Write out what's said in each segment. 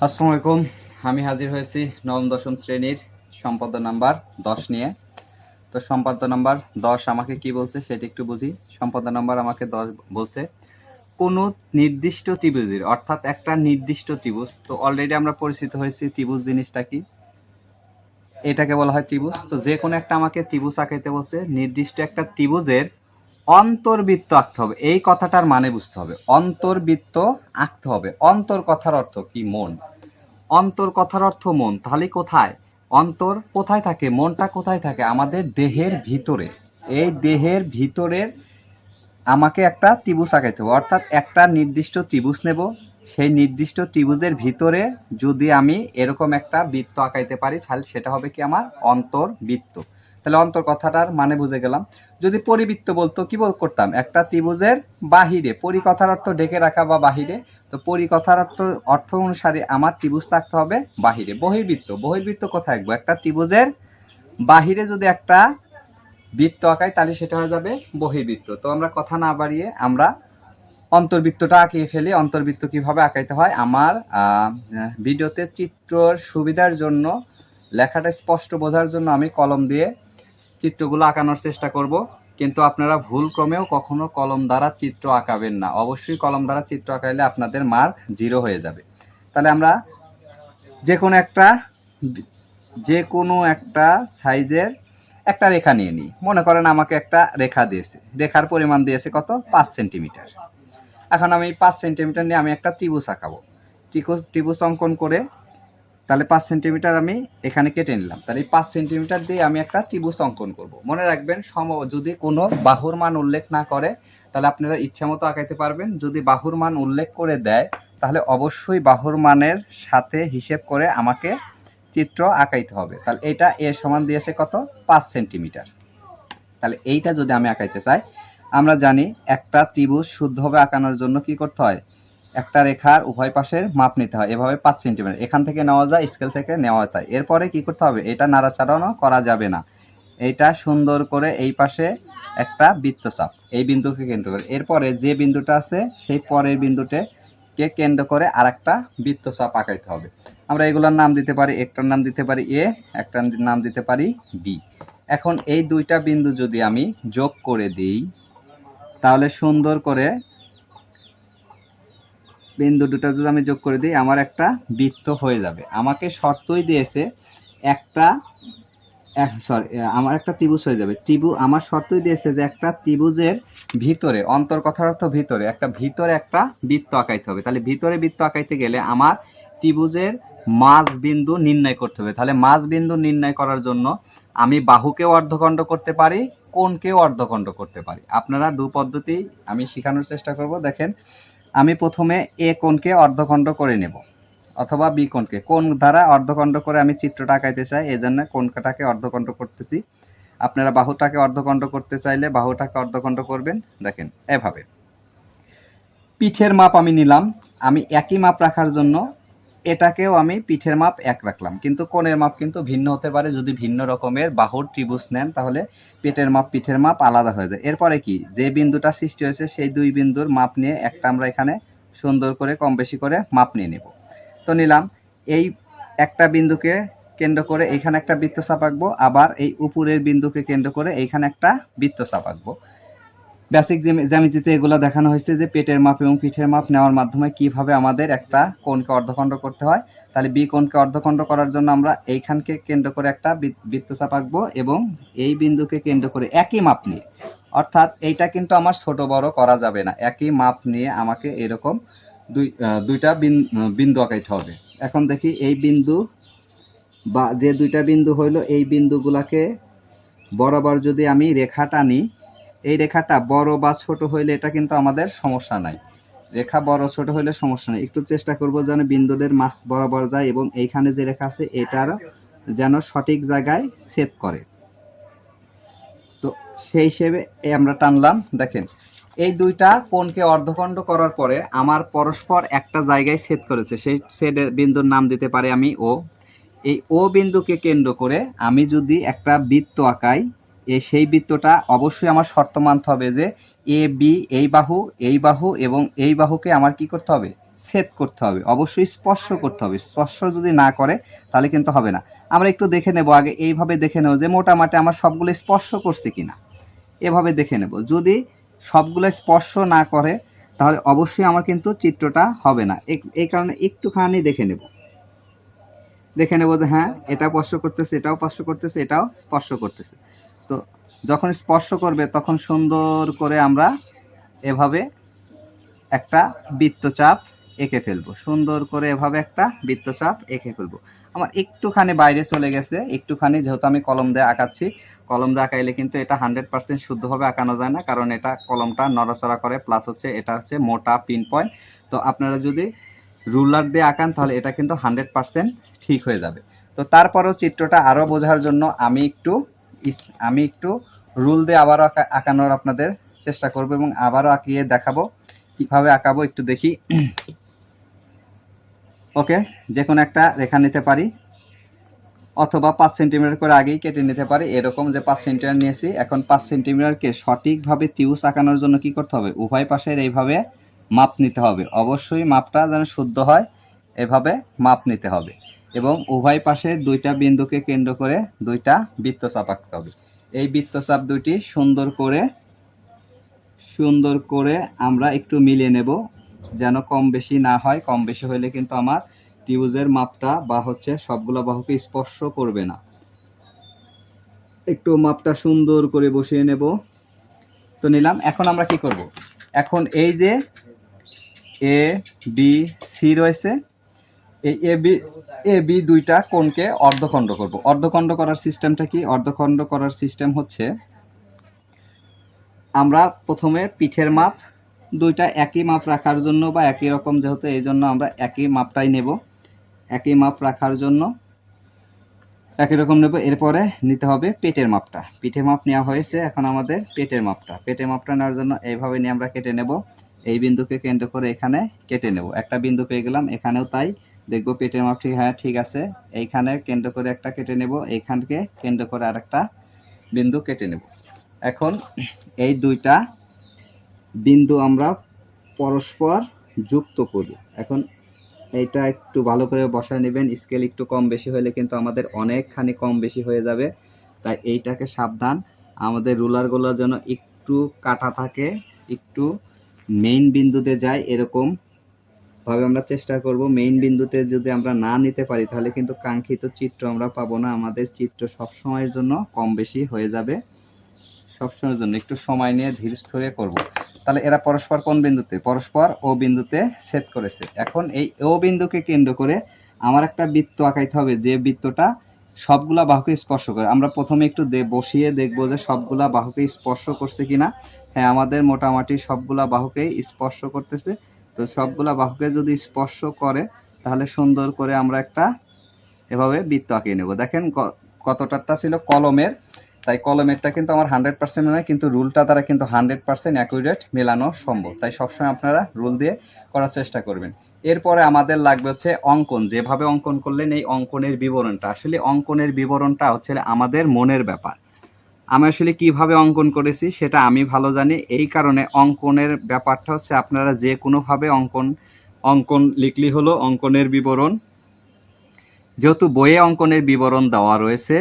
আসসালামু আলাইকুম। আমি হাজির হয়েছি নবম দশম শ্রেণীর সম্পাদ্য নাম্বার 10 নিয়ে। তো সম্পাদ্য নাম্বার 10 আমাকে কি বলছে সেটা একটু বুঝি। সম্পাদ্য নাম্বার আমাকে 10 বলছে কোনো নির্দিষ্ট ত্রিভুজের, অর্থাৎ একটা নির্দিষ্ট ত্রিভুজ। তো অলরেডি আমরা পরিচিত হয়েছি ত্রিভুজ জিনিসটা কি, এটাকে বলা হয় ত্রিভুজ। তো যে কোনো একটা আমাকে ত্রিভুজ আঁকাইতে বলছে, নির্দিষ্ট একটা ত্রিভুজের অন্তর্বৃত্ত আঁকতে হবে। এই কথাটার মানে বুঝতে হবে, অন্তর্বৃত্ত আঁকতে হবে। অন্তর কথার অর্থ কি? মন। অন্তর কথার অর্থ মন। তাহলে কোথায় অন্তর কোথায় থাকে? মনটা কোথায় থাকে? আমাদের দেহের ভিতরে। এই দেহের ভিতরের আমাকে একটা ত্রিভুজ আঁকাইতে হবে, অর্থাৎ একটা নির্দিষ্ট ত্রিভুজ নেব। সেই নির্দিষ্ট ত্রিভুজের ভিতরে যদি আমি এরকম একটা বৃত্ত আঁকাইতে পারি, তাহলে সেটা হবে কি? আমার অন্তর্বৃত্ত। তাহলে অন্তর কথাটার মানে বুঝে গেলাম। যদি পরিবৃত্ত বলতো কি করতাম? একটা ত্রিভুজের বাহিরে, পরিকথার অর্থ ঢেকে রাখা বা বাহিরে। তো পরিকথার অর্থ অনুসারে আমার ত্রিভুজ থাকতে হবে বাহিরে। বহির্বৃত্ত, বহির্বৃত্ত কোথায় আঁকবো? একটা ত্রিভুজের বাহিরে যদি একটা বৃত্ত আঁকাই তাহলে সেটা হয়ে যাবে বহির্বৃত্ত। তো আমরা কথা না বাড়িয়ে আমরা অন্তর্বৃত্তটা আঁকিয়ে ফেলি। অন্তর্বৃত্ত কিভাবে আঁকাইতে হয় আমার ভিডিওতে চিত্রর সুবিধার জন্য, লেখাটা স্পষ্ট বোঝার জন্য আমি কলম দিয়ে চিত্রগুলো আঁকানোর চেষ্টা করব। কিন্তু আপনারা ভুল ক্রমেও কখনো কলম দ্বারা চিত্র আঁকাবেন না। অবশ্যই কলম দ্বারা চিত্র আঁকাইলে আপনাদের মার্ক 0 হয়ে যাবে। তাহলে আমরা যে কোনো একটা সাইজের একটা রেখা নিয়ে নিই। মনে করেন আমাকে একটা রেখা দিয়েছে, রেখার পরিমাণ দিয়েছে কত? 5 সেন্টিমিটার। এখন আমি 5 সেন্টিমিটার নিয়ে আমি একটা ত্রিভুজ আঁকাবো। ত্রিভুজ অঙ্কন করে তাহলে 5 সেন্টিমিটার আমি এখানে কেটে নিলাম। তাহলে এই 5 সেন্টিমিটার দিয়ে আমি একটা ত্রিভুজ অঙ্কন করব। মনে রাখবেন, যদি কোনো বাহুর মান উল্লেখ না করে তাহলে আপনারা ইচ্ছা মতো আঁকাইতে পারবেন। যদি বাহুর মান উল্লেখ করে দেয় তাহলে অবশ্যই বাহুর মানের সাথে হিসেব করে আমাকে চিত্র আঁকাইতে হবে। তাহলে এটা এর সমান দিয়েছে কত? 5 সেন্টিমিটার। তাহলে এইটা যদি আমি আঁকাইতে চাই, আমরা জানি একটা ত্রিভুজ শুদ্ধভাবে আঁকানোর জন্য কি করতে হয়? একটা রেখার উভয় পাশের মাপ নিতে হয়। এভাবে 5 সেন্টিমিটার এখান থেকে নেওয়া যায়, স্কেল থেকে নেওয়া যায়। এরপরে কি করতে হবে? এটা নাড়াচাড়ানো করা যাবে না। এইটা সুন্দর করে এই পাশে একটা বৃত্তচাপ, এই বিন্দুকে কেন্দ্র করে। এরপরে যে বিন্দুটা আছে সেই পরের বিন্দুটাকে কেন্দ্র করে আর একটা বৃত্তচাপ আঁকাইতে হবে। আমরা এগুলোর নাম দিতে পারি, একটার নাম দিতে পারি এ, একটার নাম দিতে পারি বি। এখন এই দুইটা বিন্দু যদি আমি যোগ করে দিই তাহলে সুন্দর করে বিন্দু দুটো যদি আমি যোগ করে দিই আমার একটা বৃত্ত হয়ে যাবে। আমাকে শর্তই দিয়েছে একটা আমার একটা ত্রিভুজ হয়ে যাবে। আমার শর্তই দিয়েছে যে একটা ত্রিভুজের ভিতরে, অন্তর কথার অর্থ ভিতরে, ভিতরে একটা বৃত্ত আঁকাইতে হবে। তাহলে ভিতরে বৃত্ত আঁকাইতে গেলে আমার ত্রিভুজের মাঝ বিন্দু নির্ণয় করতে হবে। তাহলে মাঝ বিন্দু নির্ণয় করার জন্য আমি বাহুকেও অর্ধখণ্ড করতে পারি, কোণকেও অর্ধখণ্ড করতে পারি। আপনারা দু পদ্ধতি আমি শেখানোর চেষ্টা করব। দেখেন, আমি প্রথমে এ কোণকে অর্ধখণ্ড করে নেব, অথবা বি কোণকে। কোণ দ্বারা অর্ধখণ্ড করে আমি চিত্রটা আঁকাইতে চাই, এই জন্য কোণটাকে অর্ধখণ্ড করতেছি। আপনারা বাহুটাকে অর্ধখণ্ড করতে চাইলে বাহুটাকে অর্ধখণ্ড করবেন। দেখেন এভাবে। পিঠের মাপ আমি নিলাম, আমি একই মাপ রাখার জন্য এটাকেও আমি পিঠের মাপ 1 রাখলাম, কিন্তু কোণের মাপ কিন্তু ভিন্ন হতে পারে। যদি ভিন্ন রকমের বাহুর ত্রিভুজ নেন তাহলে পিঠের মাপ আলাদা হয়ে যায়। এরপরে কি, যে বিন্দুটা সৃষ্টি হয়েছে সেই দুই বিন্দুর মাপ নিয়ে একটা আমরা এখানে সুন্দর করে কম বেশি করে মাপ নিয়ে নেব। তো নিলাম, এই একটা বিন্দুকে কেন্দ্র করে এইখানে একটা বৃত্তচাপ আঁকবো, আবার এই উপরের বিন্দুকে কেন্দ্র করে এইখানে একটা বৃত্তচাপ আঁকবো। বেসিক জ্যামিতিতে এগুলো দেখানো হয়েছে যে পেটের মাপ এবং পিঠের মাপ নেওয়ার মাধ্যমে কিভাবে আমাদের একটা কোণকে অর্ধখণ্ড করতে হয়। তাহলে বি কোণকে অর্ধখণ্ড করার জন্য আমরা এইখানকে কেন্দ্র করে একটা বৃত্তচাপ আঁকবো এবং এই বিন্দুকে কেন্দ্র করে একই মাপ নিয়ে, অর্থাৎ এইটা কিন্তু আমার ছোট বড় করা যাবে না, একই মাপ নিয়ে আমাকে এরকম দুইটা বিন্দু আঁকাইতে হবে। এখন দেখি এই বিন্দু বা যে দুইটা বিন্দু হইলো, এই বিন্দুগুলাকে বরাবর যদি আমি রেখা টানি, এই রেখাটা বড় বা ছোট হইলে এটা কিন্তু আমাদের সমস্যা নাই। রেখা বড় ছোট হইলে সমস্যা নেই। একটু চেষ্টা করব যেন বিন্দুদের মাঝ বরাবর যায় এবং এইখানে যে রেখা আছে এটার যেন সঠিক জায়গায় ছেদ করে। তো সেই হিসেবে আমরা টানলাম। দেখেন, এই দুইটা কোণকে অর্ধখণ্ড করার পরে আমার পরস্পর একটা জায়গায় ছেদ করেছে, সেই ছেদের বিন্দুর নাম দিতে পারি আমি ও। এই ও বিন্দুকে কেন্দ্র করে আমি যদি একটা বৃত্ত আঁকাই, সেই বৃত্তটা অবশ্যই আমার শর্ত মানতে হবে যে এ বি এই বাহু এবং এই বাহুকে আমার কি করতে হবে? ছেদ করতে হবে, অবশ্যই স্পর্শ করতে হবে। স্পর্শ যদি না করে তাহলে কিন্তু হবে না। আমরা একটু দেখে নেব আগে, এইভাবে দেখে নেব যে মোটামুটি আমার সবগুলো স্পর্শ করছে কিনা, এভাবে দেখে নেব। যদি সবগুলো স্পর্শ না করে তাহলে অবশ্যই আমার কিন্তু চিত্রটা হবে না। এই কারণে একটুখানি দেখে নেব যে হ্যাঁ এটা স্পর্শ করতেছে, এটাও স্পর্শ করতেছে, এটাও স্পর্শ করতেছে। তো যখন স্পর্শ করবে তখন সুন্দর করে আমরা এভাবে একটা বৃত্তচাপ এঁকে ফেলবো, সুন্দর করে এভাবে একটা বৃত্তচাপ এঁকে ফেলবো। আমার একটুখানি বাইরে চলে গেছে, একটুখানি, যেহেতু আমি কলম দিয়ে আঁকাচ্ছি। কলম দিয়ে আঁকাইলে কিন্তু এটা 100% শুদ্ধভাবে আঁকানো যায় না, কারণ এটা কলমটা নড়াচড়া করে, প্লাস হচ্ছে এটা হচ্ছে মোটা পিন পয়েন্ট। তো আপনারা যদি রুলার দিয়ে আঁকান তাহলে এটা কিন্তু 100% ঠিক হয়ে যাবে। তো তারপরেও চিত্রটা আরও বোঝার জন্য আমি একটু রুল দিয়ে আবারও আঁকানোর আপনাদের চেষ্টা করব এবং আবারও আঁকিয়ে দেখাবো কিভাবে আঁকাবো, একটু দেখি। ওকে, যে কোনো একটা রেখা নিতে পারি, অথবা 5 সেন্টিমিটার করে আগেই কেটে নিতে পারি। এরকম যে 5 সেন্টিমিটার নিয়েছি, এখন 5 সেন্টিমিটারকে সঠিকভাবে ত্রিভুজ আঁকানোর জন্য কি করতে হবে, উভয় পাশের এইভাবে মাপ নিতে হবে। অবশ্যই মাপটা যেন শুদ্ধ হয়, এভাবে মাপ নিতে হবে এবং উভয় পাশে দুইটা বিন্দুকে কেন্দ্র করে দুইটা বৃত্তচাপ আঁকতে হবে। এই বৃত্তচাপ দুইটি সুন্দর করে আমরা একটু মিলিয়ে নেব, যেন কম বেশি না হয়। কম বেশি হলে কিন্তু আমার ত্রিভুজের মাপটা বা হচ্ছে সবগুলো বাহুকে স্পর্শ করবে না। একটু মাপটা সুন্দর করে বসিয়ে নেব। তো নিলাম। এখন আমরা কি করব, এখন এই যে এ বি সি রয়েছে, এই এ বি দুইটা কোণকে অর্ধখণ্ড করব। অর্ধখণ্ড করার সিস্টেমটা কি? অর্ধখণ্ড করার সিস্টেম হচ্ছে, আমরা প্রথমে পিঠের মাপ দুইটা একই মাপ রাখার জন্য বা একই রকম, যেহেতু এই জন্য আমরা একই মাপটাই নেব। একই মাপ রাখার জন্য একই রকম নেব। এরপরে নিতে হবে পেটের মাপটা। পিঠের মাপ নেওয়া হয়েছে, এখন আমাদের পেটের মাপটা নেওয়ার জন্য এইভাবে নিয়ে আমরা কেটে নেব। এই বিন্দুকে কেন্দ্র করে এখানে কেটে নেব। একটা বিন্দু পেয়ে গেলাম, এখানেও তাই। দেখব পেটের মাপ ঠিক, হ্যাঁ ঠিক আছে। এইখানে কেন্দ্র করে একটা কেটে নেব, এইখানকে কেন্দ্র করে আরেকটা বিন্দু কেটে নেব। এখন এই দুইটা বিন্দু আমরা পরস্পর যুক্ত করি। এখন এইটা একটু ভালো করে বসায় নেবেন। স্কেল একটু কম বেশি হলে কিন্তু আমাদের অনেকখানি কম বেশি হয়ে যাবে, তাই এইটাকে সাবধান। আমাদের রুলারগুলো যেন একটু কাটা থাকে, একটু মেইন বিন্দুতে যায়, এরকম ভাবে আমরা চেষ্টা করব। মেইন বিন্দুতে যদি আমরা না নিতে পারি তাহলে কিন্তু কাঙ্ক্ষিত চিত্র আমরা পাবো না। আমাদের চিত্র সবসময়ের জন্য কম বেশি হয়ে যাবে, সবসময়ের জন্য একটু সময় নিয়ে ধীর স্থিরে করব। তাহলে এরা পরস্পর কোন বিন্দুতে? পরস্পর ও বিন্দুতে ছেদ করেছে। এখন এই ও বিন্দুকে কেন্দ্র করে আমার একটা বৃত্ত আঁকাইতে হবে, যে বৃত্তটা সবগুলা বাহুকে স্পর্শ করে। আমরা প্রথমে একটু বসিয়ে দেখব যে সবগুলা বাহুকে স্পর্শ করছে কিনা। হ্যাঁ, আমাদের মোটামুটি সবগুলা বাহুকে স্পর্শ করতেছে। তো সবগুলা বাহুকে যদি স্পর্শ করে তাহলে সুন্দর করে আমরা একটা এভাবে বৃত্ত আঁকিয়ে নেব। দেখেন কতটা ছিল কলমের, তাই কলমেরটা কিন্তু আমার 100% নয়, কিন্তু রুলটা দ্বারা কিন্তু 100% অ্যাকুরেট মেলানো সম্ভব। তাই সবসময় আপনারা রুল দিয়ে করার চেষ্টা করবেন। এরপরে আমাদের লাগবে হচ্ছে অঙ্কন। যেভাবে অঙ্কন করলেন এই অঙ্কনের বিবরণটা, আসলে অঙ্কনের বিবরণটা হচ্ছে আমাদের মনের ব্যাপার। আমি আসলে কিভাবে অঙ্কন করেছি সেটা আমি ভালো জানি, এই কারণে অঙ্কনের ব্যাপারটা হচ্ছে আপনারা যে কোনোভাবে অঙ্কন লিখলি হলো অঙ্কনের বিবরণ। যেহেতু বইয়ে অঙ্কনের বিবরণ দেওয়া রয়েছে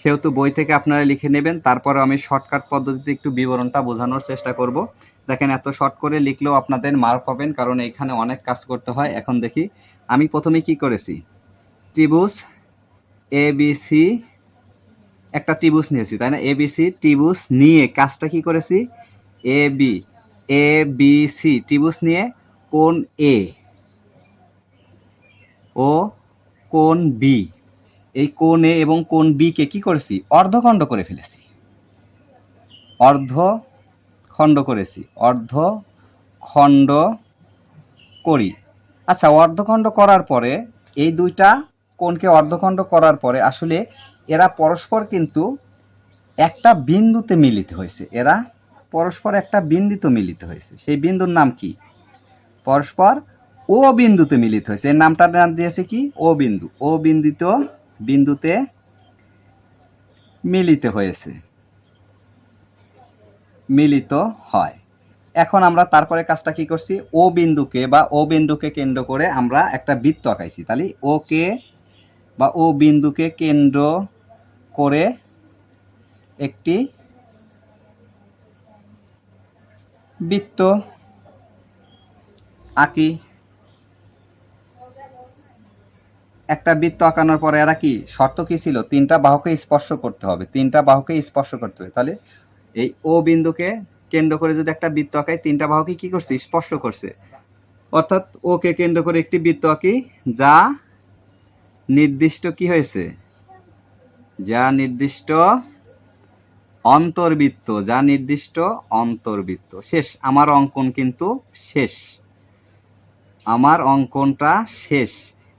সেহেতু বই থেকে আপনারা লিখে নেবেন। তারপরে আমি শর্টকাট পদ্ধতিতে একটু বিবরণটা বোঝানোর চেষ্টা করব। দেখেন, এত শর্ট করে লিখলেও আপনাদের মার্ক পাবেন, কারণ এখানে অনেক কাজ করতে হয়। এখন দেখি, আমি প্রথমে কি করেছি, ত্রিভুজ এ বি সি, একটা ত্রিভুজ নিয়েছি তাই না, এ বি সি ত্রিভুজ নিয়ে কাজটা কি করেছি, এ বি সি ত্রিভুজ নিয়ে কোণ এ ও কোণ বি, এই কোণ এ এবং কোণ বি কে কি করেছি, অর্ধখণ্ড করে ফেলেছি, অর্ধখণ্ড করেছি, অর্ধখণ্ড করি। আচ্ছা, অর্ধখণ্ড করার পরে এই দুইটা কোণকে অর্ধখণ্ড করার পরে আসলে এরা পরস্পর কিন্তু একটা বিন্দুতে মিলিত হয়েছে। এরা পরস্পর একটা বিন্দুতে মিলিত হয়েছে। সেই বিন্দুর নাম কি? পরস্পর ও বিন্দুতে মিলিত হয়েছে। এর নামটার নাম দিয়েছে কি? ও বিন্দু। ও বিন্দুতে মিলিত হয়েছে, মিলিত হয়। এখন আমরা তারপরে কাজটা কি করছি, ও বিন্দুকে কেন্দ্র করে আমরা একটা বৃত্ত আঁকাইছি। তাহলে ওকে বা ও বিন্দুকে কেন্দ্র করে একটি বৃত্ত আঁকি। একটা বৃত্ত আঁকানোর পরে এরা কি শর্ত কি ছিল, তিনটা বাহুকে স্পর্শ করতে হবে, তাহলে এই ও বিন্দুকে কেন্দ্র করে যদি একটা বৃত্ত আঁকাই, তিনটা বাহুকে কি করছে, স্পর্শ করছে। অর্থাৎ ওকে কেন্দ্র করে একটি বৃত্ত আঁকি যা নির্দিষ্ট কি হয়েছে, অন্তর্বৃত্ত। শেষ, আমার অঙ্কন কিন্তু শেষ, আমার অঙ্কনটা শেষ।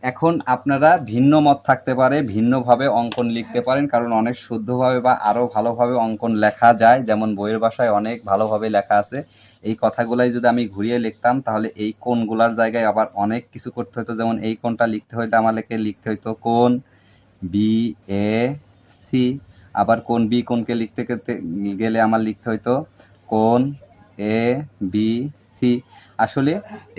এখন আপনারা ভিন্ন মত থাকতে পারে, ভিন্নভাবে অঙ্কন লিখতে পারেন, কারণ অনেক শুদ্ধভাবে বা আরও ভালোভাবে অঙ্কন লেখা যায়, যেমন বইয়ের ভাষায় অনেক ভালোভাবে লেখা আছে। এই কথাগুলাই যদি আমি ঘুরিয়ে লিখতাম তাহলে এই কোণগুলার জায়গায় আবার অনেক কিছু করতে হতো। যেমন এই কোণটা লিখতে হইলে আমাদেরকে লিখতে হইতো কোণ বি এ সি, আবার কোণ বি কোণকে লিখতে গেলে আমার লিখতে হইতো কোণ এ বি সি। আসলে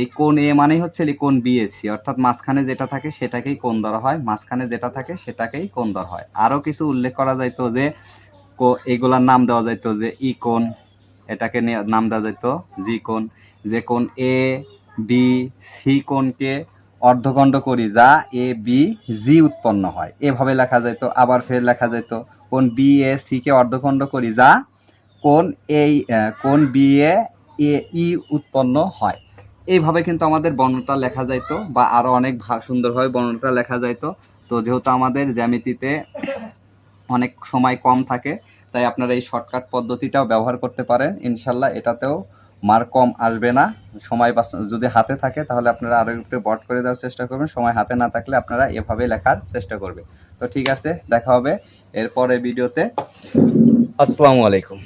এই কোণ এ মানেই হচ্ছে কোণ বি এ সি, অর্থাৎ মাঝখানে যেটা থাকে সেটাকেই কোণ ধরা হয়, আরও কিছু উল্লেখ করা যাইতো যে এইগুলার নাম দেওয়া যাইতো যে ই কোণ, এটাকে নাম দেওয়া যাইতো জি কোণ। যে কোণ এ বি সি কোণকে অর্ধখণ্ড করি যা এ বি জি উৎপন্ন হয়, এভাবে লেখা যাইতো। আবার ফের লেখা যাইতো কোণ বি এ সি কে অর্ধখণ্ড করি যা কোণ বি এ ই উৎপন্ন হয়। এইভাবে কিন্তু আমাদের বর্ণটা লেখা যাইতো, বা আরও অনেক সুন্দরভাবে বর্ণটা লেখা যাইতো। তো যেহেতু আমাদের জ্যামিতিতে অনেক সময় কম থাকে, তাই আপনারা এই শর্টকাট পদ্ধতিটাও ব্যবহার করতে পারেন। ইনশাল্লাহ এটাতেও মার্ক কম আসবে না। সময় যদি হাতে থাকে তাহলে আপনারা আরও একটু বট করে দেওয়ার চেষ্টা করবেন, সময় হাতে না থাকলে আপনারা এভাবে লেখার চেষ্টা করবেন। তো ঠিক আছে, দেখা হবে এরপরে ভিডিওতে। আসসালামু আলাইকুম।